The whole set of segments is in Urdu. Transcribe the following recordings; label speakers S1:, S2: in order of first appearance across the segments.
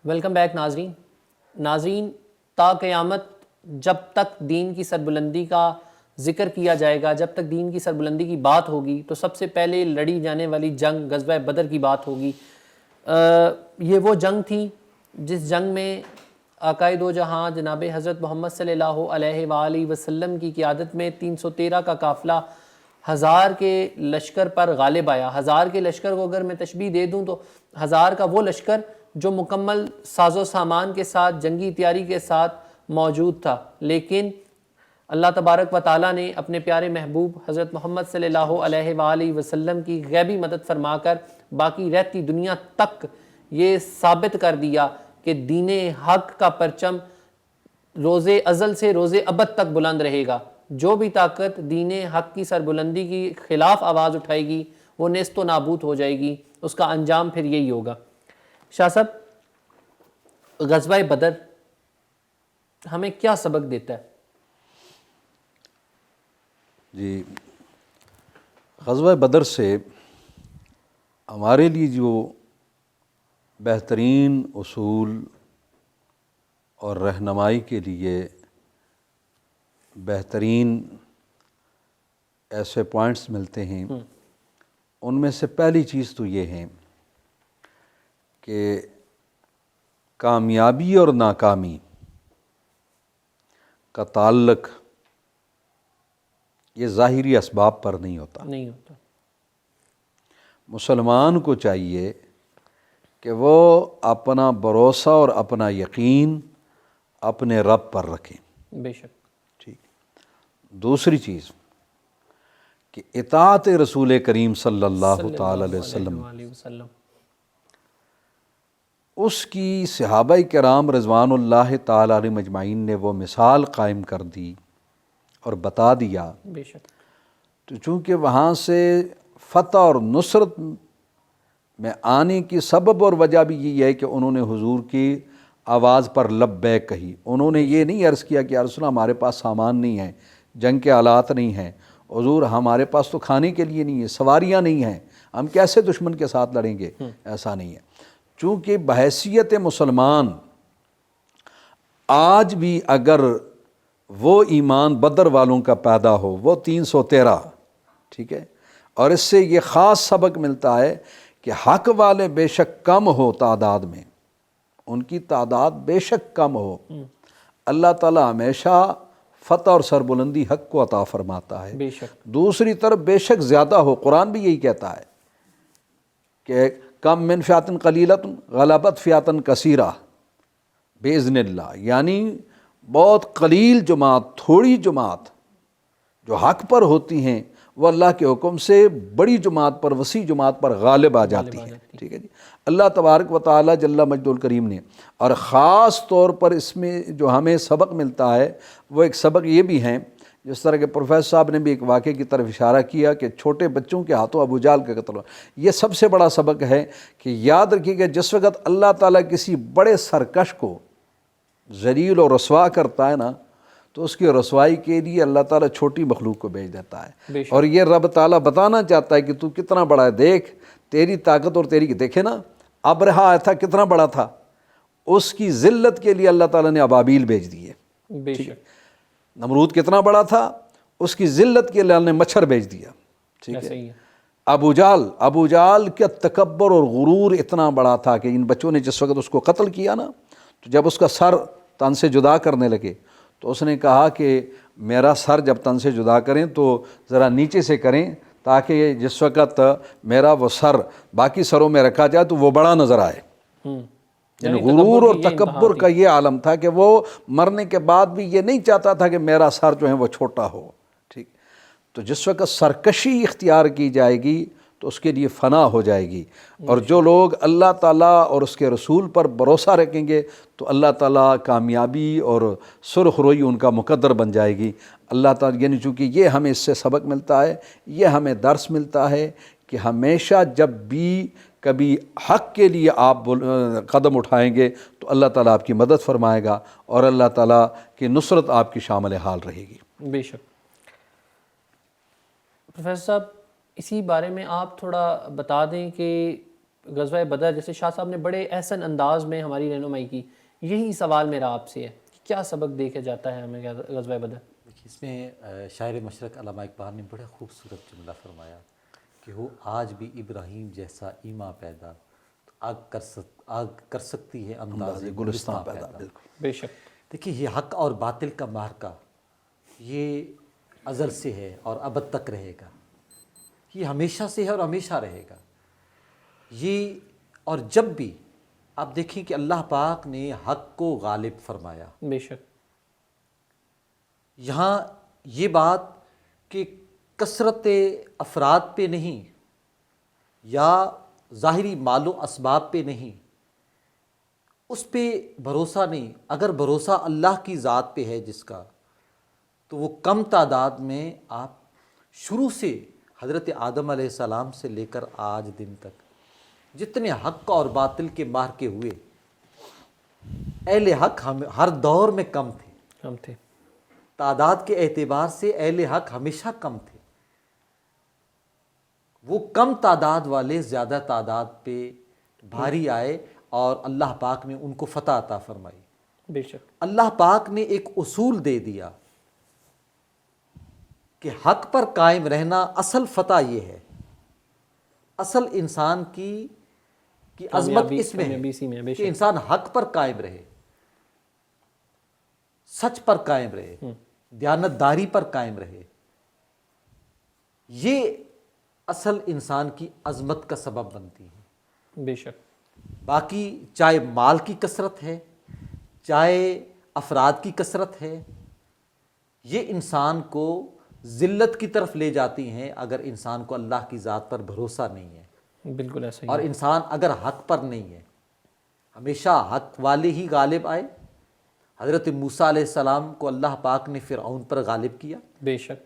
S1: ویلکم بیک ناظرین تا قیامت جب تک دین کی سربلندی کا ذکر کیا جائے گا، جب تک دین کی سربلندی کی بات ہوگی تو سب سے پہلے لڑی جانے والی جنگ غزوہ بدر کی بات ہوگی۔ یہ وہ جنگ تھی جس جنگ میں آقائے دو جہاں جناب حضرت محمد صلی اللہ علیہ وآلہ وسلم کی قیادت میں 313 کا قافلہ 1000 کے لشکر پر غالب آیا۔ 1000 کے لشکر کو اگر میں تشبیہ دے دوں تو 1000 کا وہ لشکر جو مکمل ساز و سامان کے ساتھ، جنگی تیاری کے ساتھ موجود تھا، لیکن اللہ تبارک و تعالیٰ نے اپنے پیارے محبوب حضرت محمد صلی اللہ علیہ وآلہ وسلم کی غیبی مدد فرما کر باقی رہتی دنیا تک یہ ثابت کر دیا کہ دین حق کا پرچم روز ازل سے روز ابد تک بلند رہے گا۔ جو بھی طاقت دین حق کی سربلندی کی خلاف آواز اٹھائے گی وہ نیست و نابود ہو جائے گی، اس کا انجام پھر یہی ہوگا۔ شاہ صاحب، غزوہ بدر ہمیں کیا سبق دیتا ہے؟
S2: جی، غزوہ بدر سے ہمارے لیے جو بہترین اصول اور رہنمائی کے لیے بہترین ایسے پوائنٹس ملتے ہیں، ان میں سے پہلی چیز تو یہ ہے کہ کامیابی اور ناکامی کا تعلق یہ ظاہری اسباب پر نہیں ہوتا۔ مسلمان کو چاہیے کہ وہ اپنا بھروسہ اور اپنا یقین اپنے رب پر رکھیں۔
S1: بے شک۔
S2: ٹھیک۔ دوسری چیز کہ اطاعت رسول کریم صلی اللہ تعالی علیہ وسلم، اس کی صحابہ کرام رضوان اللہ تعالی علیہم اجمعین نے وہ مثال قائم کر دی اور بتا دیا۔
S1: بے شک۔
S2: تو چونکہ وہاں سے فتح اور نصرت میں آنے کی سبب اور وجہ بھی یہ ہے کہ انہوں نے حضور کی آواز پر لبیک کہی۔ انہوں نے یہ نہیں عرض کیا کہ یا رسول اللہ ہمارے پاس سامان نہیں ہے، جنگ کے آلات نہیں ہیں، حضور ہمارے پاس تو کھانے کے لیے نہیں ہے، سواریاں نہیں ہیں، ہم کیسے دشمن کے ساتھ لڑیں گے؟ ایسا نہیں ہے۔ چونکہ بحیثیت مسلمان آج بھی اگر وہ ایمان بدر والوں کا پیدا ہو، وہ 313، ٹھیک ہے، اور اس سے یہ خاص سبق ملتا ہے کہ حق والے بے شک کم ہو تعداد میں، ان کی تعداد بے شک کم ہو، اللہ تعالیٰ ہمیشہ فتح اور سربلندی حق کو عطا فرماتا ہے۔
S1: بے شک۔
S2: دوسری طرف بے شک زیادہ ہو، قرآن بھی یہی کہتا ہے کہ کم من فیات قلیلۃ غلبت فیات کثیرہ باذن اللہ، یعنی بہت قلیل جماعت، تھوڑی جماعت جو حق پر ہوتی ہیں وہ اللہ کے حکم سے بڑی جماعت پر، وسیع جماعت پر غالب آ جاتی ہے۔ ٹھیک ہے جی۔ اللہ تبارک و تعالی جل مجدہ الکریم نے، اور خاص طور پر اس میں جو ہمیں سبق ملتا ہے وہ ایک سبق یہ بھی ہیں، جس طرح کہ پروفیسر صاحب نے بھی ایک واقعے کی طرف اشارہ کیا کہ چھوٹے بچوں کے ہاتھوں ابو جہل کا قتل ہوا۔ یہ سب سے بڑا سبق ہے کہ یاد رکھیے کہ جس وقت اللہ تعالیٰ کسی بڑے سرکش کو ذلیل و رسوا کرتا ہے نا، تو اس کی رسوائی کے لیے اللہ تعالیٰ چھوٹی مخلوق کو بھیج دیتا ہے، اور یہ رب تعالیٰ بتانا چاہتا ہے کہ تو کتنا بڑا ہے، دیکھ تیری طاقت اور تیری، دیکھے نا ابرہہ آیا تھا کتنا بڑا تھا، اس کی ذلت کے لیے اللہ تعالیٰ نے ابابیل بھیج دیے۔
S1: بے شک۔
S2: نمرود کتنا بڑا تھا، اس کی ذلت کے لیے اللہ نے مچھر بھیج دیا۔ ٹھیک ہے۔ ابو جہل کا تکبر اور غرور اتنا بڑا تھا کہ ان بچوں نے جس وقت اس کو قتل کیا نا، تو جب اس کا سر تن سے جدا کرنے لگے تو اس نے کہا کہ میرا سر جب تن سے جدا کریں تو ذرا نیچے سے کریں، تاکہ جس وقت میرا وہ سر باقی سروں میں رکھا جائے تو وہ بڑا نظر آئے۔ یعنی غرور اور تکبر کا یہ عالم تھا کہ وہ مرنے کے بعد بھی یہ نہیں چاہتا تھا کہ میرا سر جو ہے وہ چھوٹا ہو۔ ٹھیک، تو جس وقت سرکشی اختیار کی جائے گی تو اس کے لیے فنا ہو جائے گی، اور جو لوگ اللہ تعالیٰ اور اس کے رسول پر بھروسہ رکھیں گے تو اللہ تعالیٰ کامیابی اور سرخ روئی ان کا مقدر بن جائے گی۔ اللہ تعالیٰ یعنی چونکہ یہ ہمیں اس سے سبق ملتا ہے، یہ ہمیں درس ملتا ہے کہ ہمیشہ جب بھی کبھی حق کے لیے آپ قدم اٹھائیں گے تو اللہ تعالیٰ آپ کی مدد فرمائے گا، اور اللہ تعالیٰ کی نصرت آپ کی شامل حال رہے گی۔
S1: بے شک۔ پروفیسر صاحب، اسی بارے میں آپ تھوڑا بتا دیں کہ غزوہ بدر جیسے شاہ صاحب نے بڑے احسن انداز میں ہماری رہنمائی کی، یہی سوال میرا آپ سے ہے کہ کیا سبق دیکھا جاتا ہے ہمیں غزوہ بدر؟
S3: دیکھیے اس میں شاعر مشرق علامہ اقبال نے بڑا خوبصورت جملہ فرمایا کہ ہو آج بھی ابراہیم جیسا ایماں پیدا تو آگ کر سکتی ہے انداز گلستاں پیدا۔
S2: بالکل
S1: بے شک۔
S3: دیکھیے یہ حق اور باطل کا معرکہ یہ ازل سے ہے اور ابد تک رہے گا، یہ ہمیشہ سے ہے اور ہمیشہ رہے گا یہ۔ اور جب بھی آپ دیکھیں کہ اللہ پاک نے حق کو غالب فرمایا،
S1: بے شک۔
S3: یہاں یہ بات کہ کثرت افراد پہ نہیں یا ظاہری مال و اسباب پہ نہیں، اس پہ بھروسہ نہیں، اگر بھروسہ اللہ کی ذات پہ ہے جس کا، تو وہ کم تعداد میں آپ شروع سے حضرت آدم علیہ السلام سے لے کر آج دن تک جتنے حق اور باطل کے معرکے ہوئے، اہل حق ہر دور میں کم تھے، تعداد کے اعتبار سے اہل حق ہمیشہ کم تھے، وہ کم تعداد والے زیادہ تعداد پہ بھاری آئے اور اللہ پاک نے ان کو فتح عطا فرمائی۔
S1: بے شک۔
S3: اللہ پاک نے ایک اصول دے دیا کہ حق پر قائم رہنا اصل فتح یہ ہے، اصل انسان کی عظمت اس میں ہے کہ انسان حق پر قائم رہے، سچ پر قائم رہے، دیانتداری پر قائم رہے، یہ اصل انسان کی عظمت کا سبب بنتی ہے۔
S1: بے شک۔
S3: باقی چاہے مال کی کثرت ہے، چاہے افراد کی کثرت ہے، یہ انسان کو ذلت کی طرف لے جاتی ہیں اگر انسان کو اللہ کی ذات پر بھروسہ نہیں ہے،
S1: بالکل ایسا ہی۔
S3: اور انسان اگر حق پر نہیں ہے، ہمیشہ حق والے ہی غالب آئے۔ حضرت موسیٰ علیہ السلام کو اللہ پاک نے فرعون پر غالب کیا۔
S1: بے شک۔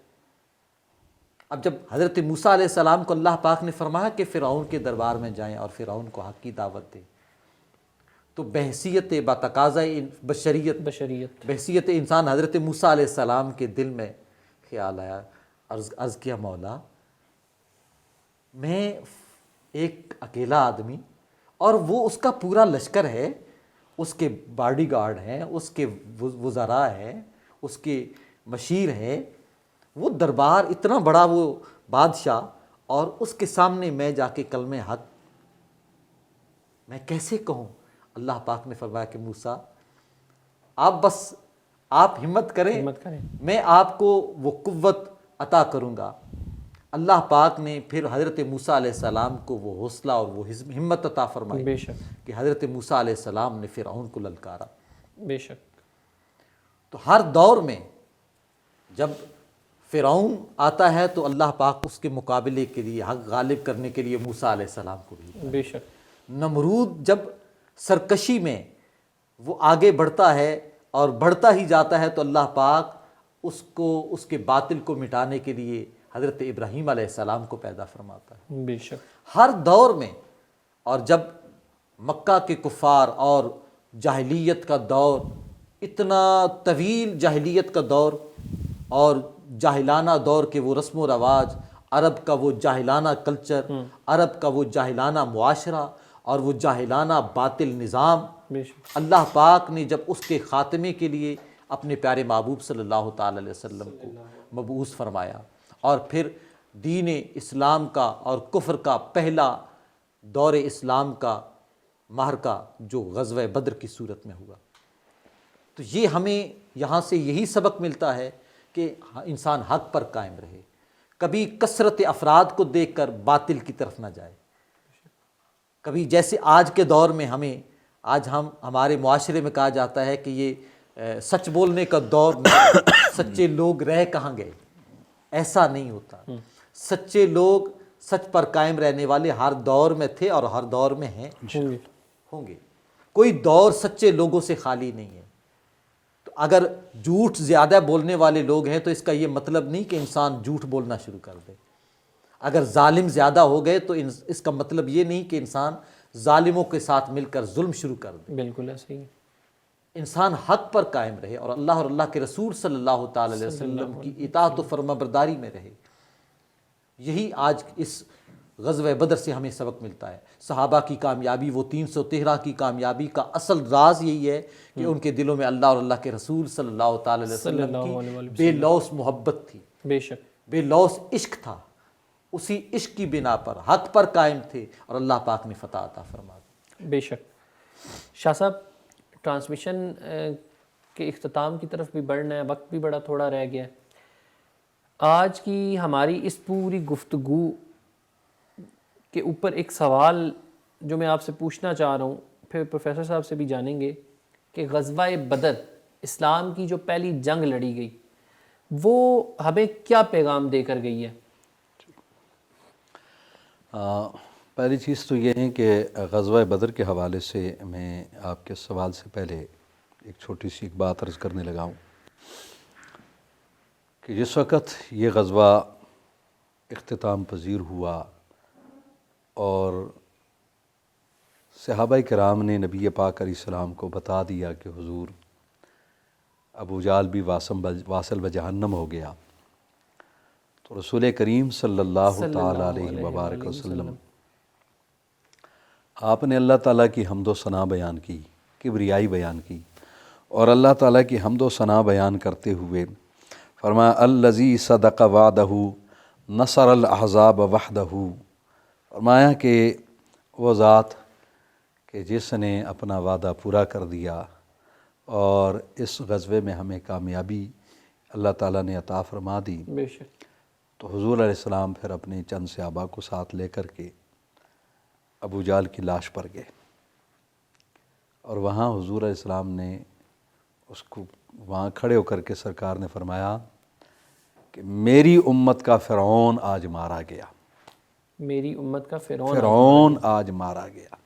S3: اب جب حضرت موسیٰ علیہ السلام کو اللہ پاک نے فرمایا کہ فرعون کے دربار میں جائیں اور فرعون کو حق کی دعوت دیں، تو بحیثیت بتقاضۂ بشریت بحیثیت انسان حضرت موسیٰ علیہ السلام کے دل میں خیال آیا، عرض کیا مولا میں ایک اکیلا آدمی اور وہ اس کا پورا لشکر ہے، اس کے باڈی گارڈ ہیں، اس کے وزراء ہیں، اس کے مشیر ہیں، وہ دربار اتنا بڑا وہ بادشاہ، اور اس کے سامنے میں جا کے کلمہ حق میں کیسے کہوں؟ اللہ پاک نے فرمایا کہ موسیٰ آپ ہمت کریں، میں آپ کو وہ قوت عطا کروں گا۔ اللہ پاک نے پھر حضرت موسیٰ علیہ السلام کو وہ حوصلہ اور وہ ہمت عطا فرمائی
S1: بے شک
S3: کہ حضرت موسیٰ علیہ السلام نے فرعون کو للکارا۔
S1: بے شک۔
S3: تو ہر دور میں جب فرعون آتا ہے تو اللہ پاک اس کے مقابلے کے لیے، حق غالب کرنے کے لیے موسیٰ علیہ السلام کو بھی۔
S1: بے شک۔
S3: نمرود جب سرکشی میں وہ آگے بڑھتا ہے اور بڑھتا ہی جاتا ہے تو اللہ پاک اس کے باطل کو مٹانے کے لیے حضرت ابراہیم علیہ السلام کو پیدا فرماتا ہے۔
S1: بے شک۔
S3: ہر دور میں، اور جب مکہ کے کفار اور جاہلیت کا دور، اتنا طویل جاہلیت کا دور اور جاہلانہ دور کے وہ رسم و رواج، عرب کا وہ جاہلانہ کلچر، عرب کا وہ جاہلانہ معاشرہ اور وہ جاہلانہ باطل نظام،
S1: بے شک۔
S3: اللہ پاک نے جب اس کے خاتمے کے لیے اپنے پیارے محبوب صلی اللہ تعالی علیہ وسلم کو مبعوث فرمایا، اور پھر دین اسلام کا اور کفر کا پہلا دور اسلام کا معرکہ جو غزوہ بدر کی صورت میں ہوا، تو یہ ہمیں یہاں سے یہی سبق ملتا ہے کہ انسان حق پر قائم رہے، کبھی کثرت افراد کو دیکھ کر باطل کی طرف نہ جائے، کبھی جیسے آج کے دور میں ہمارے معاشرے میں کہا جاتا ہے کہ یہ سچ بولنے کا دور میں سچے لوگ رہ کہاں گئے؟ ایسا نہیں ہوتا، سچے لوگ سچ پر قائم رہنے والے ہر دور میں تھے اور ہر دور میں ہیں، ہوں گے، کوئی دور سچے لوگوں سے خالی نہیں ہے۔ تو اگر جھوٹ زیادہ بولنے والے لوگ ہیں تو اس کا یہ مطلب نہیں کہ انسان جھوٹ بولنا شروع کر دے، اگر ظالم زیادہ ہو گئے تو اس کا مطلب یہ نہیں کہ انسان ظالموں کے ساتھ مل کر ظلم شروع کر دے۔
S1: بالکل ایسے ہی۔
S3: انسان حق پر قائم رہے اور اللہ کے رسول صلی اللہ تعالی علیہ وسلم کی اطاعت و فرما برداری میں رہے، یہی آج اس غزوہ بدر سے ہمیں سبق ملتا ہے۔ صحابہ کی کامیابی، وہ 313 کی کامیابی کا اصل راز یہی ہے کہ ان کے دلوں میں اللہ اور اللہ کے رسول صلی اللہ تعالی علیہ وسلم کی بے لوث محبت تھی،
S1: بے شک
S3: بے لوث عشق تھا، اسی عشق کی بنا پر حق پر قائم تھے اور اللہ پاک نے فتح عطا فرما دی۔
S1: بے شک۔ شاہ صاحب ٹرانسمیشن کے اختتام کی طرف بھی بڑھنا ہے، وقت بھی بڑا تھوڑا رہ گیا ہے۔ آج کی ہماری اس پوری گفتگو کے اوپر ایک سوال جو میں آپ سے پوچھنا چاہ رہا ہوں، پھر پروفیسر صاحب سے بھی جانیں گے کہ غزوہ بدر، اسلام کی جو پہلی جنگ لڑی گئی، وہ ہمیں کیا پیغام دے کر گئی ہے؟
S2: پہلی چیز تو یہ ہے کہ غزوہ بدر کے حوالے سے میں آپ کے سوال سے پہلے ایک چھوٹی سی ایک بات عرض کرنے لگا ہوں کہ جس وقت یہ غزوہ اختتام پذیر ہوا اور صحابہ کرام نے نبی پاک علیہ السلام کو بتا دیا کہ حضور ابو جہل بھی واصل بجہنم ہو گیا، تو رسول کریم صلی اللہ تعالیٰ علیہ وبارک وسلم آپ نے اللہ تعالیٰ کی حمد و ثنا بیان کی، کبریائی بیان کی، اور اللہ تعالیٰ کی حمد و ثنا بیان کرتے ہوئے فرمایا الذی صدق وعدہ نصر الاحزاب وحدہ، فرمایا کہ وہ ذات کہ جس نے اپنا وعدہ پورا کر دیا اور اس غزوے میں ہمیں کامیابی اللہ تعالیٰ نے عطا فرما دی۔
S1: بے شک۔
S2: تو حضور علیہ السلام پھر اپنے چند صحابہ کو ساتھ لے کر کے ابو جہل کی لاش پر گئے، اور وہاں حضور علیہ السلام نے اس کو وہاں کھڑے ہو کر کے سرکار نے فرمایا کہ میری امت کا فرعون آج مارا گیا،
S1: میری امت کا
S2: فرعون آج مارا گیا،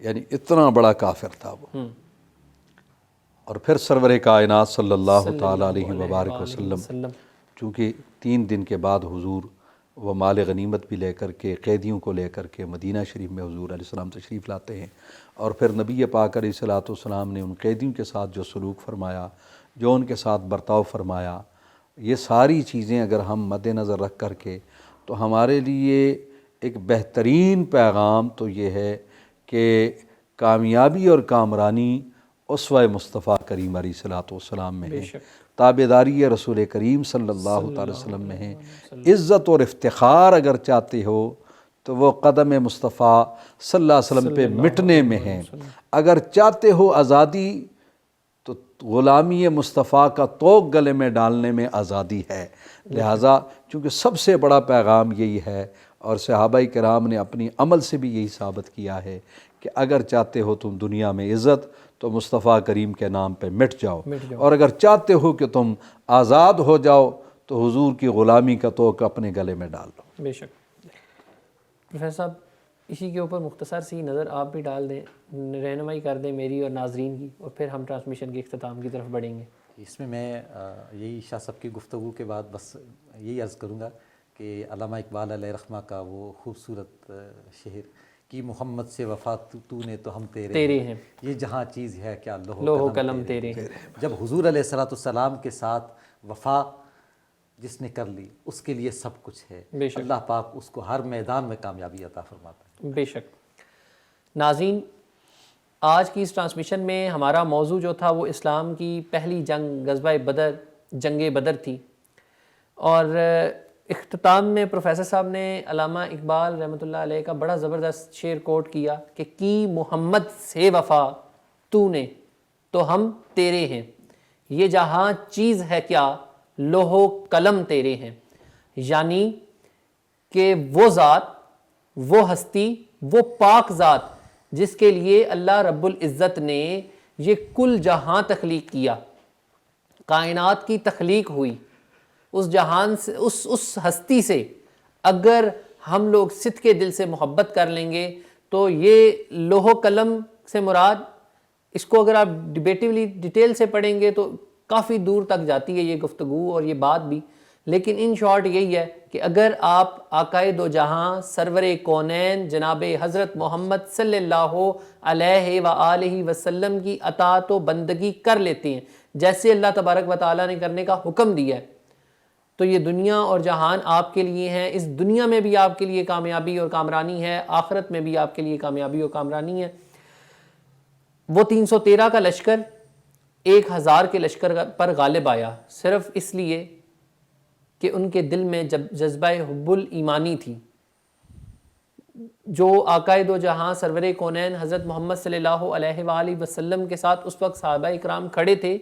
S2: یعنی اتنا بڑا کافر تھا وہ۔ اور پھر سرور کائنات صلی اللہ تعالیٰ علیہ وبارک وسلم چونکہ 3 دن کے بعد حضور وہ مال غنیمت بھی لے کر کے، قیدیوں کو لے کر کے مدینہ شریف میں حضور علیہ السلام تشریف لاتے ہیں، اور پھر نبی پاک علیہ السلام نے ان قیدیوں کے ساتھ جو سلوک فرمایا، جو ان کے ساتھ برتاؤ فرمایا، یہ ساری چیزیں اگر ہم مد نظر رکھ کر کے، تو ہمارے لیے ایک بہترین پیغام تو یہ ہے کہ کامیابی اور کامرانی اسوہ مصطفیٰ کریم علیہ السلام میں ہے، تابعداری رسول کریم صلی اللہ تعالی وسلم میں ہے۔ عزت اور افتخار اگر چاہتے ہو تو وہ قدم مصطفیٰ صلی اللہ علیہ وسلم پہ مٹنے میں ہے، اگر چاہتے ہو آزادی تو غلامی مصطفیٰ کا توق گلے میں ڈالنے میں آزادی ہے۔ لہٰذا چونکہ سب سے بڑا پیغام یہی ہے، اور صحابہ کرام نے اپنی عمل سے بھی یہی ثابت کیا ہے کہ اگر چاہتے ہو تم دنیا میں عزت تو مصطفیٰ کریم کے نام پہ مٹ جاؤ، اور اگر چاہتے ہو کہ تم آزاد ہو جاؤ تو حضور کی غلامی کا توق اپنے گلے میں ڈال لو۔
S1: بے شک۔ پروفیسر صاحب اسی کے اوپر مختصر سی نظر آپ بھی ڈال دیں، رہنمائی کر دیں میری اور ناظرین کی، اور پھر ہم ٹرانسمیشن کے اختتام کی طرف بڑھیں گے۔
S3: اس میں یہی شاہ صاحب کی گفتگو کے بعد بس یہی عرض کروں گا کہ علامہ اقبال علیہ رحمہ کا وہ خوبصورت شعر کہ محمد سے وفا تو نے تو ہم تیرے ہیں، یہ جہاں چیز ہے کیا لوح قلم تیرے ہیں۔ جب حضور علیہ السلام کے ساتھ وفا جس نے کر لی اس کے لیے سب کچھ ہے، اللہ پاک اس کو ہر میدان میں کامیابی عطا فرماتا ہے۔
S1: بے شک۔ ناظرین، آج کی اس ٹرانسمیشن میں ہمارا موضوع جو تھا وہ اسلام کی پہلی جنگ غزوہ بدر، جنگ بدر تھی، اور اختتام میں پروفیسر صاحب نے علامہ اقبال رحمۃ اللہ علیہ کا بڑا زبردست شعر کوٹ کیا کہ کی محمد سے وفا تو نے تو ہم تیرے ہیں، یہ جہاں چیز ہے کیا لوح و قلم تیرے ہیں، یعنی کہ وہ ذات، وہ ہستی، وہ پاک ذات جس کے لیے اللہ رب العزت نے یہ کل جہاں تخلیق کیا، کائنات کی تخلیق ہوئی، اس جہان سے، اس ہستی سے اگر ہم لوگ صدق کے دل سے محبت کر لیں گے تو یہ لوح و قلم سے مراد، اس کو اگر آپ ڈیبیٹیولی ڈیٹیل سے پڑھیں گے تو کافی دور تک جاتی ہے یہ گفتگو اور یہ بات بھی، لیکن ان شارٹ یہی ہے کہ اگر آپ آقائے دو جہاں سرور کونین جناب حضرت محمد صلی اللہ علیہ وآلہ وسلم کی اطاعت و بندگی کر لیتے ہیں جیسے اللہ تبارک و تعالیٰ نے کرنے کا حکم دیا ہے، تو یہ دنیا اور جہان آپ کے لیے ہیں. اس دنیا میں بھی آپ کے لیے کامیابی اور کامرانی ہے, آخرت میں بھی آپ کے لیے کامیابی اور کامرانی ہے. وہ 313 کا لشکر 1000 کے لشکر پر غالب آیا صرف اس لیے کہ ان کے دل میں جذبہ حب الایمانی تھی. جو آقائے دو جہاں سرور کونین حضرت محمد صلی اللہ علیہ وآلہ وسلم کے ساتھ اس وقت صحابہ اکرام کھڑے تھے,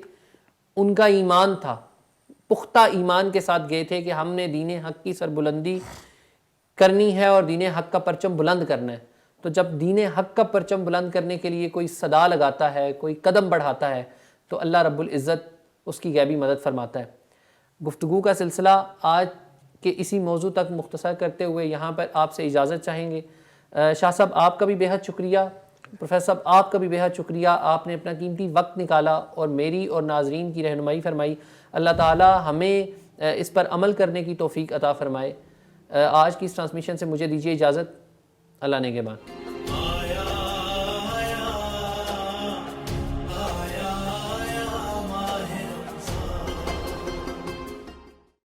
S1: ان کا ایمان تھا, پختہ ایمان کے ساتھ گئے تھے کہ ہم نے دین حق کی سربلندی کرنی ہے اور دین حق کا پرچم بلند کرنا ہے. تو جب دین حق کا پرچم بلند کرنے کے لیے کوئی صدا لگاتا ہے, کوئی قدم بڑھاتا ہے, تو اللہ رب العزت اس کی غیبی مدد فرماتا ہے. گفتگو کا سلسلہ آج کے اسی موضوع تک مختصر کرتے ہوئے یہاں پر آپ سے اجازت چاہیں گے. شاہ صاحب آپ کا بھی بہت شکریہ, پروفیسر صاحب آپ کا بھی بہت شکریہ, آپ نے اپنا قیمتی وقت نکالا اور میری اور ناظرین کی رہنمائی فرمائی. اللہ تعالی ہمیں اس پر عمل کرنے کی توفیق عطا فرمائے. آج کی اس ٹرانسمیشن سے مجھے دیجیے اجازت. اللہ نگہبان.